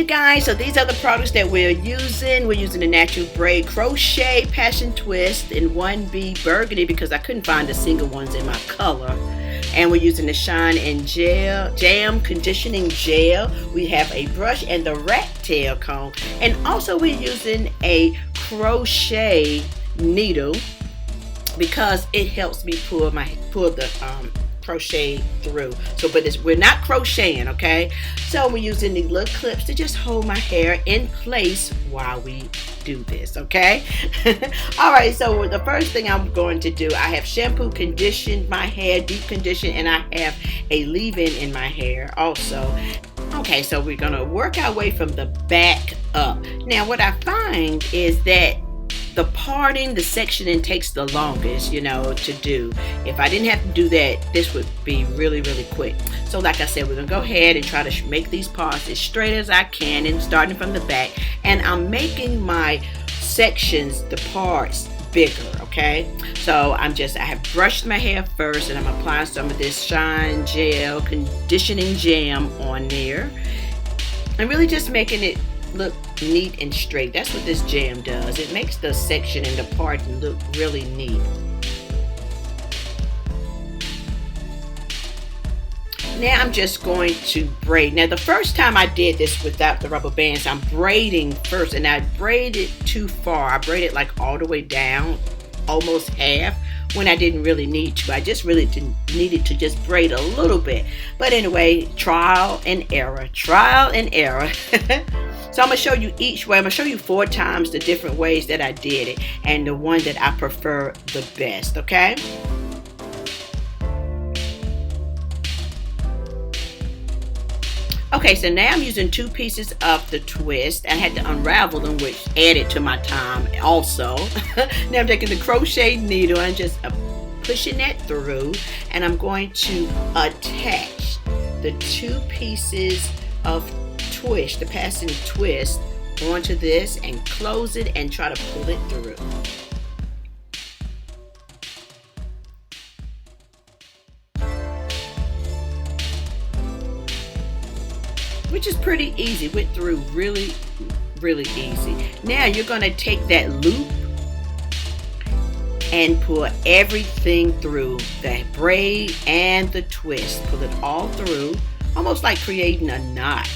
guys, so these are the products that we're using. We're using the Natural Braid Crochet Passion Twist in 1B Burgundy because I couldn't find the single ones in my color. And we're using the Shine and Jam Conditioning Gel. We have a brush and the rat tail comb. And also we're using a crochet needle because it helps me pull the crochet through. So but we're not crocheting, okay? So we're using these little clips to just hold my hair in place while we do this, okay? All right, so the first thing I'm going to do, I have shampoo conditioned my hair, deep conditioned, and I have a leave-in in my hair also. Okay, so we're gonna work our way from the back up. Now what I find is that the parting, the sectioning takes the longest, to do. If I didn't have to do that, this would be really, really quick. So like I said, we're gonna go ahead and try to make these parts as straight as I can, and starting from the back. And I'm making my sections, the parts, bigger, okay? So I have brushed my hair first, and I'm applying some of this Shine Gel Conditioning Jam on there. And really just making it look neat and straight. That's what this jam does. It makes the section and the part look really neat. Now I'm just going to braid. Now the first time I did this without the rubber bands, I'm braiding first, and I braided too far. I braided like all the way down, almost half, when I didn't really need to. I just really needed to just braid a little bit. But anyway, trial and error. So I'm going to show you each way. I'm going to show you 4 times the different ways that I did it and the one that I prefer the best, okay? Okay, so now I'm using 2 pieces of the twist. I had to unravel them, which added to my time also. Now I'm taking the crochet needle and just pushing that through, and I'm going to attach the 2 pieces of twist, the passing twist, onto this and close it and try to pull it through. Which is pretty easy. Went through really, really easy. Now you're going to take that loop and pull everything through, the braid and the twist. Pull it all through, almost like creating a knot.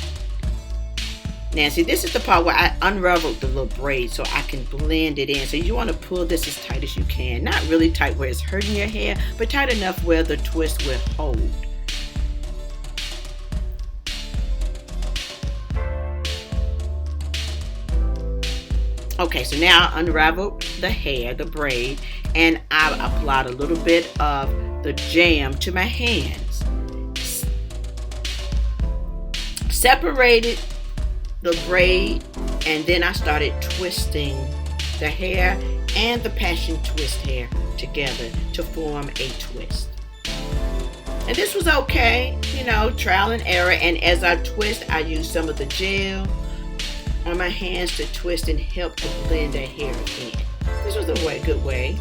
Now see, this is the part where I unraveled the little braid so I can blend it in. So you want to pull this as tight as you can. Not really tight where it's hurting your hair, but tight enough where the twist will hold. Okay, so now I unraveled the hair, the braid, and I applied a little bit of the jam to my hands. Separated the braid, and then I started twisting the hair and the passion twist hair together to form a twist. And this was okay, trial and error. And as I twist, I use some of the gel on my hands to twist and help to blend the hair in. This was a good way.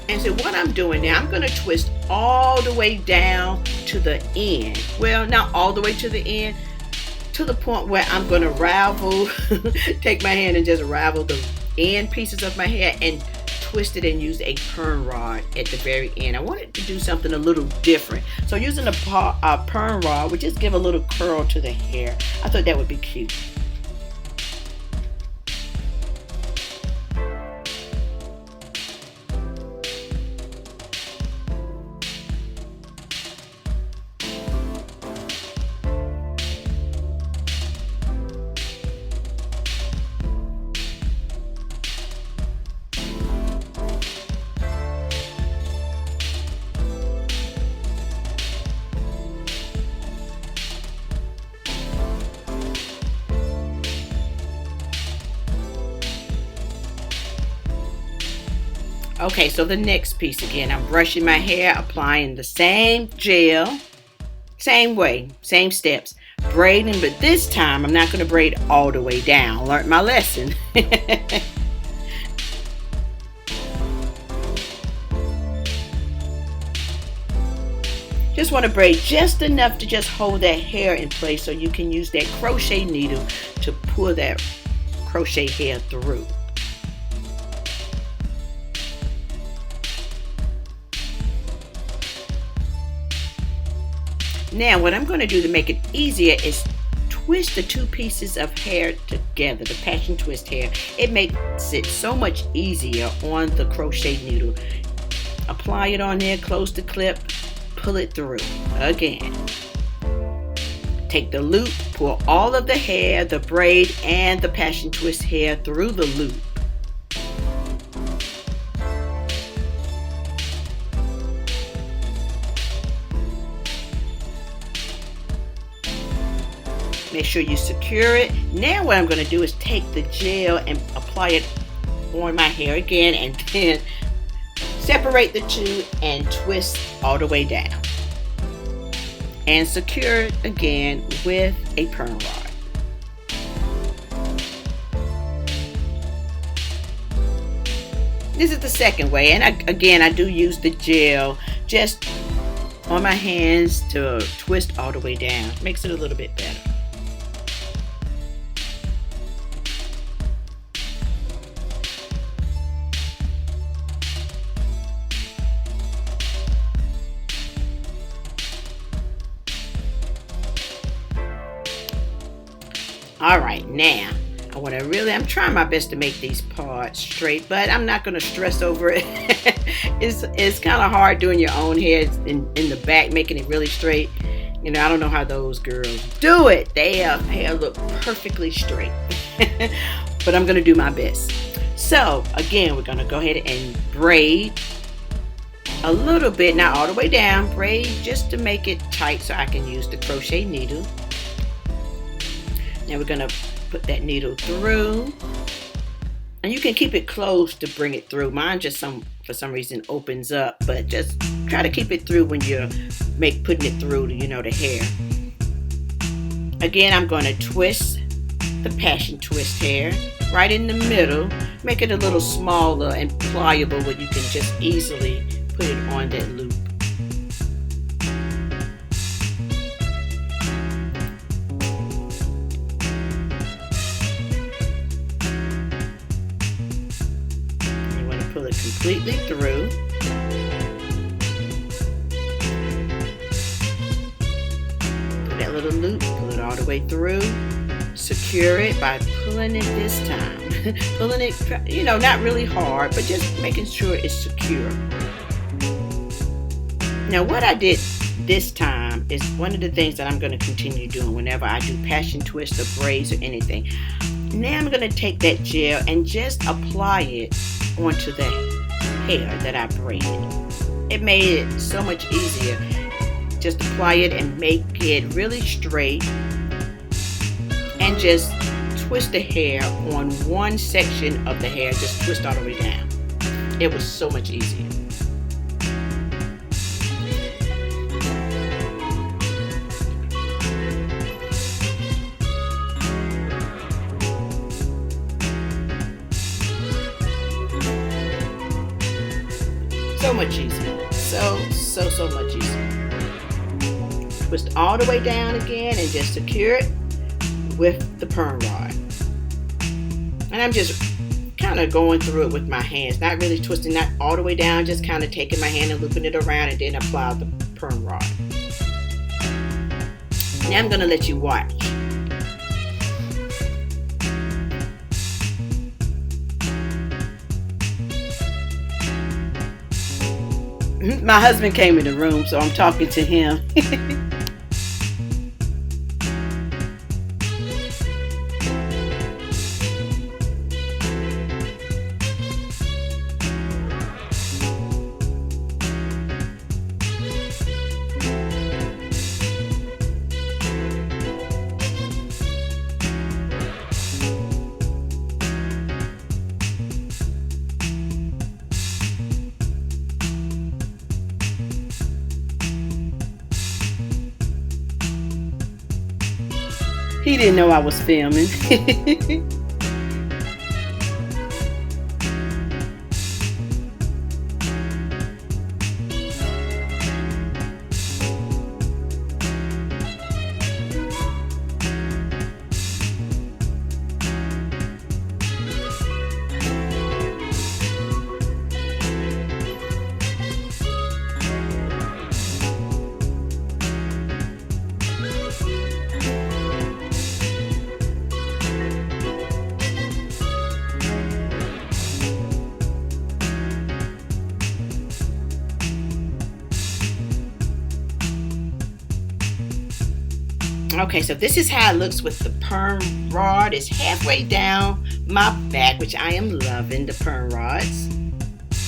And so what I'm doing now, I'm going to twist all the way down to the end. Well, not all the way to the end, to the point where I'm going to ravel, take my hand and just ravel the end pieces of my hair and twist it and use a perm rod at the very end. I wanted to do something a little different. So using a perm rod would just give a little curl to the hair. I thought that would be cute. Okay, so the next piece again, I'm brushing my hair, applying the same gel, same way, same steps, braiding, but this time I'm not going to braid all the way down. Learned my lesson. Just want to braid just enough to just hold that hair in place so you can use that crochet needle to pull that crochet hair through. Now what I'm going to do to make it easier is twist the two pieces of hair together, the passion twist hair. It makes it so much easier on the crochet needle. Apply it on there, close the clip, pull it through again. Take the loop, pull all of the hair, the braid, and the passion twist hair through the loop. Make sure you secure it. Now what I'm going to do is take the gel and apply it on my hair again, and then separate the two and twist all the way down. And secure it again with a perm rod. This is the second way, and I do use the gel just on my hands to twist all the way down. Makes it a little bit better. Alright, now I'm trying my best to make these parts straight, but I'm not going to stress over it. It's kind of hard doing your own hair in the back, making it really straight. You know, I don't know how those girls do it. Their hair look perfectly straight. But I'm going to do my best. So, again, we're going to go ahead and braid a little bit, not all the way down. Braid just to make it tight so I can use the crochet needle. Now we're going to put that needle through, and you can keep it closed to bring it through. Mine just for some reason opens up, but just try to keep it through when you're putting it through, the hair. Again, I'm going to twist the passion twist hair right in the middle, make it a little smaller and pliable where you can just easily put it on that loop. Pull it completely through. Do that little loop, pull it all the way through. Secure it by pulling it this time. Pulling it, not really hard, but just making sure it's secure. Now what I did this time is one of the things that I'm going to continue doing whenever I do passion twists or braids or anything. Now I'm going to take that gel and just apply it onto the hair that I braided. It made it so much easier. Just apply it and make it really straight, and just twist the hair on one section of the hair, just twist all the way down. It was so much easier. So much easier. So much easier. Twist all the way down again and just secure it with the perm rod. And I'm just kind of going through it with my hands, not really twisting that all the way down, just kind of taking my hand and looping it around and then apply the perm rod. Now I'm going to let you watch. My husband came in the room, so I'm talking to him. He didn't know I was filming. Okay, so this is how it looks with the perm rod. It's halfway down my back, which I am loving the perm rods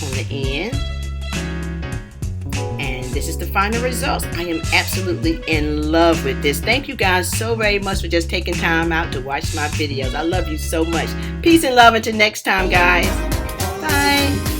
on the end. And this is the final results. I am absolutely in love with this. Thank you guys so very much for just taking time out to watch my videos. I love you so much. Peace and love until next time, guys. Bye.